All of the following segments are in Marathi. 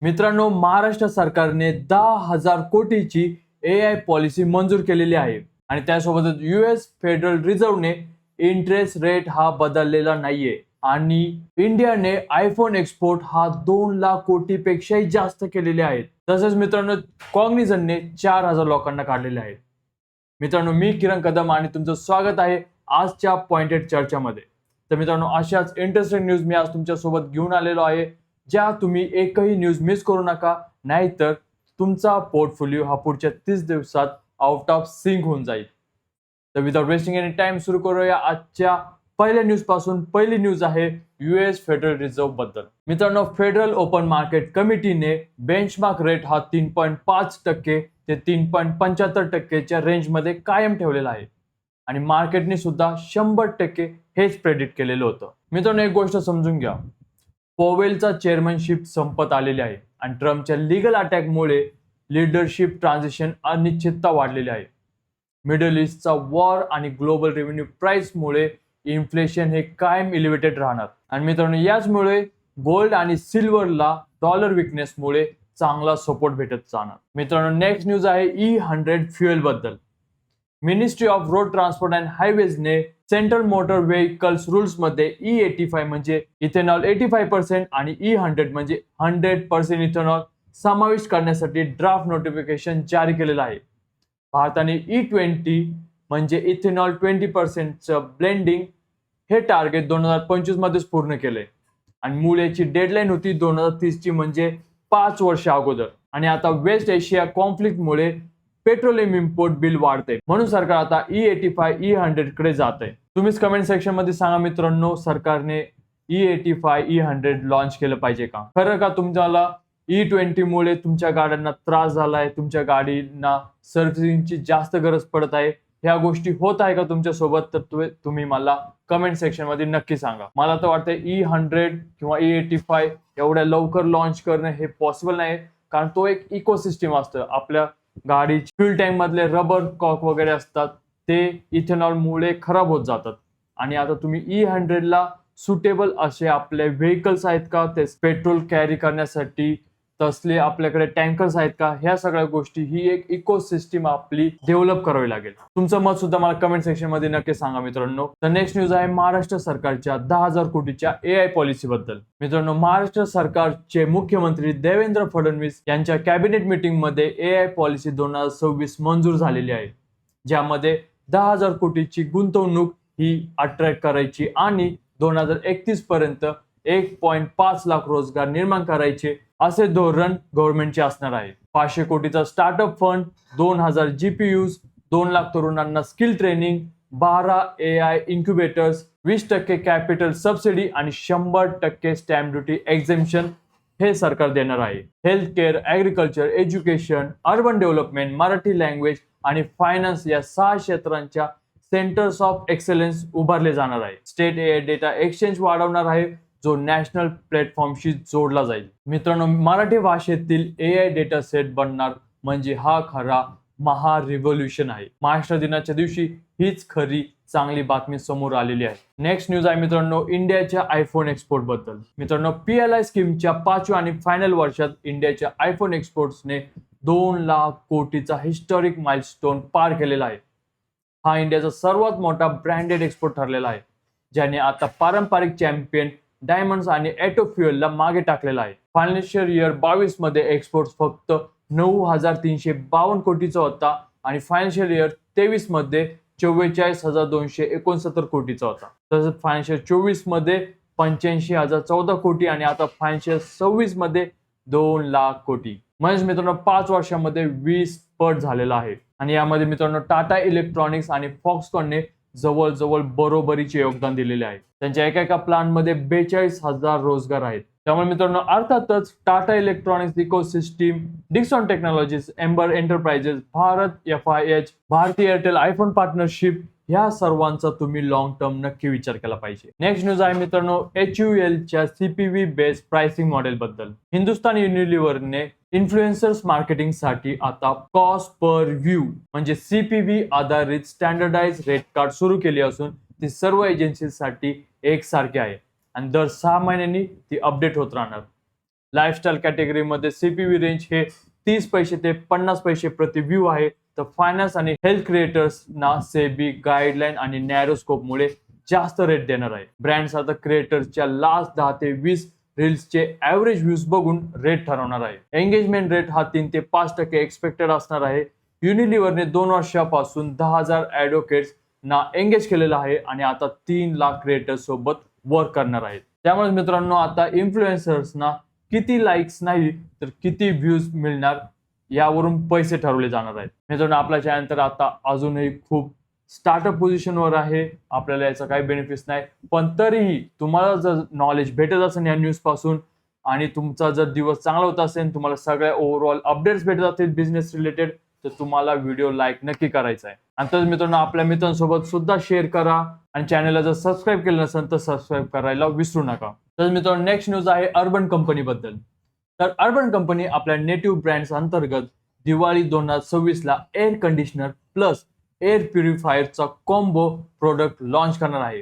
मित्रांनो, महाराष्ट्र सरकारने 10,000 कोटीची AI पॉलिसी मंजूर केलेली आहे आणि त्यासोबतच US फेडरल रिझर्व्हने इंटरेस्ट रेट हा बदललेला नाहीये आणि इंडियाने आयफोन एक्सपोर्ट हा 2 लाख कोटीपेक्षाही जास्त केलेले आहेत. तसेच मित्रांनो, कॉग्निझनने 4,000 लोकांना काढलेले आहेत. मित्रांनो, मी किरण कदम आणि तुमचं स्वागत आहे आजच्या पॉइंटेड चर्चामध्ये. तर मित्रांनो, अशाच इंटरेस्टिंग न्यूज मी आज तुमच्या सोबत घेऊन आलेलो आहे, ज्या तुम्ही एकही न्यूज मिस करू नका, नाहीतर तुमचा पोर्टफोलिओ हा पुढच्या 30 दिवसात आउट ऑफ सिंक होऊन जाईल. तर विदाउट वेस्टिंग एनी टाइम सुरू करूया आजच्या पहिल्या न्यूज पासून. पहिली न्यूज आहे US फेडरल रिझर्व्ह बद्दल. मित्रांनो, फेडरल ओपन मार्केट कमिटीने बेंचमार्क रेट हा 3.5% ते 3.75%च्या रेंजमध्ये कायम ठेवलेला आहे आणि मार्केटने सुद्धा 100% हेच प्रेडिक्ट केलेलं होतं. मित्रांनो, एक गोष्ट समजून घ्या, पॉवेलचा चेअरमनशिप संपत आलेली आहे आणि ट्रम्पच्या लिगल अटॅकमुळे लीडरशिप ट्रान्झिशन अनिश्चितता वाढलेली आहे. मिडल ईस्टचा वॉर आणि ग्लोबल रेव्हेन्यू प्राइसमुळे इन्फ्लेशन हे कायम एलिव्हेटेड राहणार आणि मित्रांनो, याचमुळे गोल्ड आणि सिल्वरला डॉलर विकनेसमुळे चांगला सपोर्ट भेटत जाणार. मित्रांनो, नेक्स्ट न्यूज आहे E100 फ्युएल बद्दल. Ministry of road transport and हायवेजने सेंट्रल मोटर व्हेकल्स रूल्स मध्ये E85 म्हणजे इथेनॉल 85% आणि E100 म्हणजे 100% इथेनॉल समाविष्ट करण्यासाठी ड्राफ्ट नोटिफिकेशन जारी केलेलं आहे. भारताने E20 म्हणजे इथेनॉल 20% ब्लेंडिंग हे टार्गेट 2025 मध्येच पूर्ण केले आणि मूळ याची डेडलाईन होती 2030 ची, म्हणजे 5 वर्ष अगोदर. आणि आता वेस्ट एशिया कॉन्फ्लिक्टमुळे पेट्रोलियम इम्पोर्ट बिल वाढते, म्हणून सरकार आता E85 E100 कडे जात आहे. तुम्हीच कमेंट सेक्शन मध्ये सांगा मित्रांनो, सरकारने E85 E100 लॉन्च केलं पाहिजे का? खरं का तुम्हाला E20 मुळे तुमच्या गाड्यांना त्रास झालाय, तुमच्या गाडींना सर्व्हिसिंगची जास्त गरज पडत आहे, ह्या गोष्टी होत आहे का तुमच्या सोबत? तर तुम्ही मला कमेंट सेक्शन मध्ये नक्की सांगा. मला तर वाटतं E100 किंवा E85 एवढ्या लवकर लॉन्च करणं हे पॉसिबल नाही, कारण तो एक इकोसिस्टम असतं. आपल्या गाडी फ्यूल टँक मधले रबर कॉक वगैरे असतात, ते इथेनॉल मुळे खराब होत जातात. आणि आता तुम्ही E100 ला सुटेबल असे आपले व्हेकल्स आहेत का, ते पेट्रोल कॅरी करण्यासाठी तसले आपल्याकडे टँकर्स आहेत का, ह्या सगळ्या गोष्टी ही एक इकोसिस्टम आपली डेव्हलप करावी लागेल. तुमचं मत सुद्धा मला कमेंट सेक्शन मध्ये नक्की सांगा मित्रांनो. तर नेक्स्ट न्यूज आहे महाराष्ट्र सरकारच्या 10,000 कोटीच्या AI पॉलिसी बद्दल. मित्रांनो, महाराष्ट्र सरकारचे मुख्यमंत्री देवेंद्र फडणवीस यांच्या कॅबिनेट मीटिंग मध्ये AI पॉलिसी 2026 मंजूर झालेली आहे, ज्यामध्ये 10,000 कोटीची गुंतवणूक ही अट्रॅक्ट करायची आणि 2031 पर्यंत 1.5 लाख रोजगार निर्माण करायचे असे धोरण गव्हर्नमेंटचे असणार आहे. 500 कोटीचा स्टार्टअप फंड, 2,000 GPUs, 2 लाख तरुणांना skill training, 12 AI incubators, 20% capital subsidy आणि 100% स्टॅम्प ड्युटी एक्झेम्पशन हे सरकार देणार आहे. Health care, agriculture, education, urban development, Marathi language आणि फायनान्स या 6 क्षेत्रांच्या सेंटर्स ऑफ एक्सलन्स उभारले जाणार आहे. स्टेट AI डेटा एक्सचेंज वाढवणार आहे, जो नॅशनल प्लॅटफॉर्मशी जोडला जाईल. मित्रांनो, मराठी भाषेतील AI डेटा सेट बनणार म्हणजे हा खरा महा रिव्होल्युशन आहे. महाराष्ट्र दिनाच्या दिवशी हीच खरी चांगली बातमी समोर आलेली आहे. नेक्स्ट न्यूज आहे मित्रांनो, इंडियाच्या आयफोन एक्सपोर्ट बद्दल. मित्रांनो, PLI स्कीमच्या 5व्या आणि फायनल वर्षात इंडियाच्या आयफोन एक्सपोर्ट्सने 2 लाख कोटीचा हिस्टॉरिक माइलस्टोन पार केलेला आहे. हा इंडियाचा सर्वात मोठा ब्रँडेड एक्सपोर्ट ठरलेला आहे, ज्याने आता पारंपरिक चॅम्पियन, डायमंड्स आणि ऑटो फ्युएलला मागे टाकलेला आहे. फायनान्शियल इयर 22 मध्ये एक्सपोर्ट फक्त 9,352 कोटीचा होता आणि फायनान्शियल इयर 23 मध्ये 44,269 कोटीचा होता. तसंच फायनान्शियल 24 मध्ये 85,014 कोटी आणि आता फायनान्शियल 26 मध्ये 2 लाख कोटी. म्हणजे मित्रांनो, 5 वर्षांमध्ये 20 पट झालेला आहे. आणि यामध्ये मित्रांनो, टाटा इलेक्ट्रॉनिक्स आणि फॉक्सकॉनने जवळजवळ बरोबरीचे योगदान दिलेले आहे. त्यांच्या एका प्लांटमध्ये 42,000 रोजगार आहेत. त्यामुळे मित्रांनो, अर्थातच Tata electronics ecosystem, Dixon technologies, Amber enterprises, Bharat FIH, Bharti Airtel iPhone partnership, ह्या सर्वांचा तुम्ही लॉंग टर्म नक्की विचार केला पाहिजे. नेक्स्ट न्यूज आहे मित्रांनो, HUL च्या CPV बेस्ड प्राइसिंग मॉडेल बद्दल. हिंदुस्तान युनिलिव्हरने इन्फ्लुएन्सर्स मार्केटिंग साठी आता कॉस्ट पर व्ह्यू म्हणजे CPV आधारित स्टँडर्डाइज रेट कार्ड सुरू केली असून ती सर्व एजन्सीसाठी एकसारखी आहे आणि दर 6 महिन्यांनी ती अपडेट होत राहणार. लाईफस्टाईल कॅटेगरीमध्ये सीपीव्ही रेंज हे 30 पैसे ते 50 पैसे प्रति व्ह्यू आहे. तर फायनान्स आणि हेल्थ क्रिएटर्सना सेबी गाईडलाईन आणि नॅरो स्कोपमुळे जास्त रेट देणार आहे. ब्रँड्स आता क्रिएटर्सच्या लास्ट 10 ते 20 रील्सचे ऍव्हरेज व्ह्यूज बघून रेट ठरवणार आहे. एंगेजमेंट रेट हा 3 ते 5% एक्सपेक्टेड असणार आहे. युनिलिव्हरने 2 वर्षापासून 10,000 ऍडव्होकेट्स ना एंगेज केलेलं आहे आणि आता 3 लाख क्रिएटर्स सोबत वर्क करणार आहेत. त्यामुळे मित्रांनो आता इन्फ्लुएन्सर्सना किती लाईक्स नाही तर किती व्ह्यूज मिळणार यावरून पैसे ठरवले जाणार आहेत. मित्रांनो आपला चॅनल तर आता अजूनही खूप स्टार्टअप पोझिशनवर आहे. आपल्याला याचा काही बेनिफिट्स नाही, पण तरीही तुम्हाला जर नॉलेज भेटत असेल या न्यूज पासून आणि तुमचा जर दिवस चांगला होत असेल, तुम्हाला सगळ्या ओव्हरऑल अपडेट्स भेटत असतील बिझनेस रिलेटेड, तर तुम्हाला व्हिडिओ लाईक नक्की करायचा आहे. आणि तर मित्रांनो आपल्या मित्रांसोबत सुद्धा शेअर करा आणि चॅनलला जर सबस्क्राईब केलं नसेल तर सबस्क्राईब करायला विसरू नका. तर मित्रांनो नेक्स्ट न्यूज आहे अर्बन कंपनी बद्दल. तर अर्बन कंपनी आपल्या नेटिव्ह ब्रँड्स अंतर्गत दिवाळी 2026 ला एअर कंडिशनर प्लस एअर प्युरिफायरचा कॉम्बो प्रोडक्ट लॉन्च करणार आहे.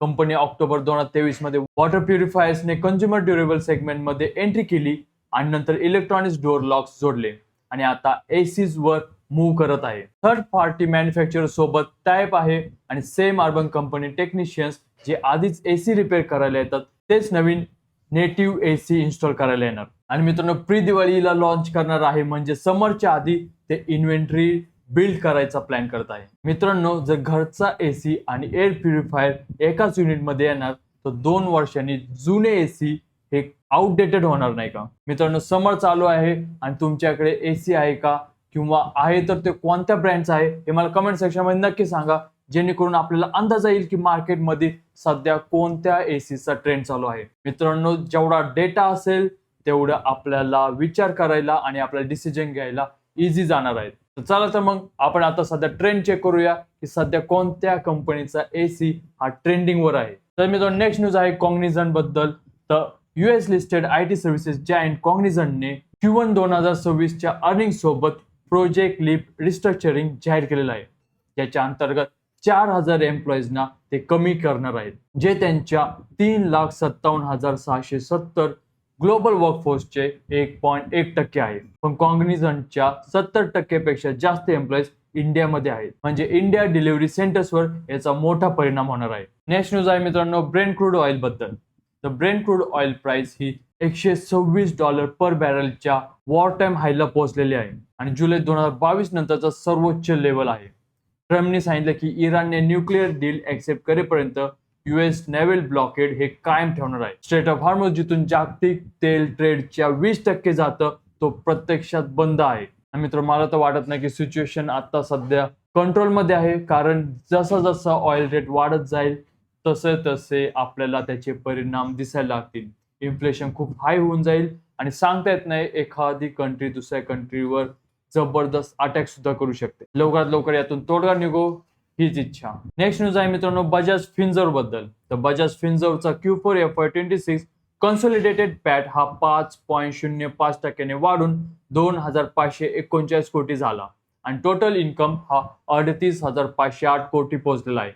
कंपनी ऑक्टोबर 2023 मध्ये वॉटर प्युरिफायर्सने कंझ्युमर ड्युरेबल सेगमेंटमध्ये एंट्री केली आणि नंतर इलेक्ट्रॉनिक्स डोअर लॉक्स जोडले आणि आता एसीज वर मूव्ह करत आहे. थर्ड पार्टी मॅन्युफॅक्चरर सोबत टाइप आहे आणि सेम अर्बन कंपनी टेक्निशियन्स जे आधीच एसी रिपेअर करायला येतात तेच नवीन नेटिव्ह एसी इन्स्टॉल करायला येणार. आणि मित्रांनो प्री दिवाळीला लॉन्च करणार आहे, म्हणजे समरच्या आधी ते इन्व्हेंटरी बिल्ड करायचा प्लॅन करत आहे. मित्रांनो जर घरचा एसी आणि एअर प्युरिफायर एकाच युनिटमध्ये येणार तर 2 वर्षांनी जुने एसी हे आउटडेटेड होणार नाही का? मित्रांनो समर चालू आहे आणि तुमच्याकडे एसी आहे का, किंवा आहे तर ते कोणत्या ब्रँडचा आहे हे मला कमेंट सेक्शन मध्ये नक्की सांगा, जेणेकरून आपल्याला अंदाज येईल की मार्केटमध्ये सध्या कोणत्या एसीचा ट्रेंड चालू आहे. मित्रांनो जेवढा डेटा असेल तेवढं आपल्याला विचार करायला आणि आपल्याला डिसिजन घ्यायला इझी जाणार आहे. तर चला तर मग आपण आता सध्या ट्रेंड चेक करूया की सध्या कोणत्या कंपनीचा एसी हा ट्रेंडिंग वर आहे. तर मित्रांनो नेक्स्ट न्यूज आहे कॉग्निझंट बद्दल. तर US listed IT services giant कॉग्निझंटने Q1 2026 च्या अर्निंग सोबत प्रोजेक्ट लीप रिस्ट्रक्चरिंग जाहीर केलेलं आहे. ज्याच्या अंतर्गत 4,000 एम्प्लॉईजना ते कमी करणार आहेत, जे त्यांच्या 3,57,670 ग्लोबल वर्कफोर्सचे 1.1% आहे. पण कॉग्निझंटच्या 70% पेक्षा जास्त एम्प्लॉईज इंडियामध्ये आहेत, म्हणजे इंडिया डिलिव्हरी सेंटर्सवर याचा मोठा परिणाम होणार आहे. नेक्स्ट न्यूज आहे मित्रांनो ब्रेंट क्रूड ऑइल बद्दल. तर ब्रेंट क्रूड ऑइल प्राइस ही $126 पर बॅरलच्या वॉर टाइम हायला पोहोचलेली आहे आणि जुलै 2022 नंतरचा सर्वोच्च लेवल आहे. ट्रम्पने सांगितलं की इराणने न्यूक्लिअर डील ऍक्सेप्ट करेपर्यंत US नेव्हल ब्लॉकेड हे कायम ठेवणार आहे. स्ट्रेट ऑफ हॉर्मुझ जिथून जागतिक तेल ट्रेडच्या 20% जातं तो प्रत्यक्षात बंद आहे. आणि मित्र मला तर वाटत नाही की सिच्युएशन आता सध्या कंट्रोलमध्ये आहे, कारण जसा जसा ऑइल रेट वाढत जाईल तसे तसे आपल्याला त्याचे परिणाम दिसायला लागतील. इन्फ्लेशन खूप हाय होऊन जाईल आणि सांगता येत नाही एखादी कंट्री दुसऱ्या कंट्रीवर जबरदस्त अटॅक सुद्धा करू शकते. लवकरात लवकर यातून तोडगा निघो हीच इच्छा. नेक्स्ट न्यूज आहे मित्रांनो बजाज फिन्सर्व बद्दल. तर बजाज फिन्सर्वचा Q4 FY26 कन्सोलिडेटेड पॅट हा 5.05% वाढून 2,539 कोटी झाला आणि टोटल इन्कम हा 38,508 कोटी पोहोचलेला आहे.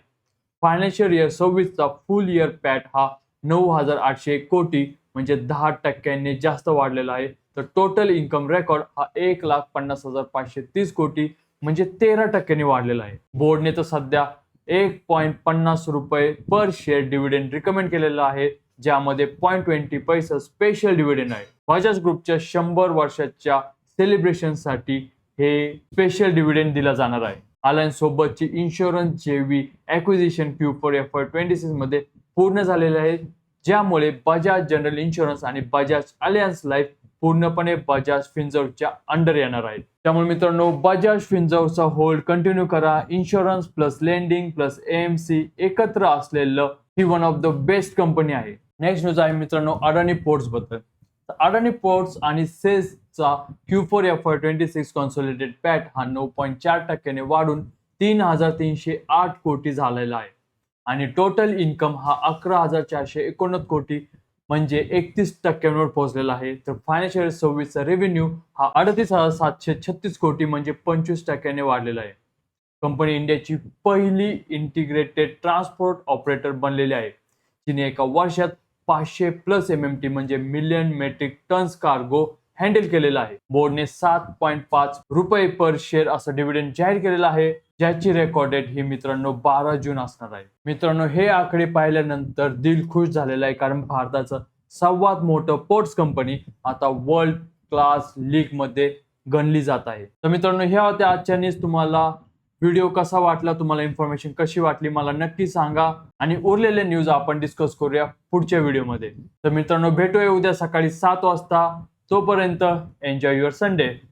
फायनान्शियल इयर 26चा फुल इयर पॅट हा 9,801 कोटी म्हणजे 10% जास्त वाढलेला आहे. तर टोटल इन्कम रेकॉर्ड हा 1,50,530 कोटी म्हणजे 13% वाढलेला आहे. बोर्डने तर सध्या 1.50 रुपये पर शेअर डिव्हिडंड रिकमेंड केलेला आहे, ज्यामध्ये 0.20 पैसा स्पेशल डिव्हिडंड आहे. बजाज ग्रुपच्या 100 वर्षाच्या सेलिब्रेशनसाठी हे स्पेशल डिव्हिडंड दिला जाणार आहे. अलायन्स सोबतची इन्शुरन्स जेवी ॲक्विजिशन Q4 FY26 मध्ये पूर्ण झालेले आहे, ज्यामुळे बजाज जनरल इन्शुरन्स आणि बजाज अलायन्स लाईफ पूर्णपणे बजाज फिन्सर्वच्या अंडर येणार आहेत. त्यामुळे मित्रांनो बजाज फिन्सर्वचा होल्ड कंटिन्यू करा. Insurance plus lending plus AMC एकत्र असलेलं ही one of the best company आहे. नेक्स्ट न्यूज आहे मित्रांनो अडानी पोर्ट्स बद्दल. अडानी पोर्ट्स आणि सेसचा Q4 FY26 कॉन्सोलिडेटेड पॅट हा 9.4% वाढून 3,308 कोटी झालेला आहे आणि टोटल इन्कम हा 11,489 कोटी म्हणजे 31% पोहोचलेला आहे. तर फायनान्शियल सर्व्हिसचा रेव्हेन्यू हा 38,736 कोटी म्हणजे 25% वाढलेला आहे. कंपनी इंडियाची पहिली इंटिग्रेटेड ट्रान्सपोर्ट ऑपरेटर बनलेली आहे, जिने एका वर्षात 500+ MMT म्हणजे million metric tons cargo handle केलेला आहे. बोर्डने 7.5 रुपये पर शेअर असं डिव्हिडंड जाहीर केलेलं आहे, ज्याची रेकॉर्ड डेट ही मित्रांनो 12 जून असणार आहे. मित्रांनो, हे आकडे पाहिल्यानंतर दिल खुश झालेलं आहे, कारण भारताचं सर्वात मोठं पोर्ट्स कंपनी आता वर्ल्ड क्लास लीग मध्ये गणली जात आहे. तर मित्रांनो, ह्या होत्या आजच्या न्यूज. तुम्हाला व्हिडिओ कसा वाटला, तुम्हाला इन्फॉर्मेशन कशी वाटली मला नक्की सांगा, आणि उरलेले न्यूज आपण डिस्कस करूया पुढच्या व्हिडिओमध्ये. तर मित्रांनो, भेटूया उद्या सकाळी 7 वाजता. तोपर्यंत एन्जॉय युअर संडे.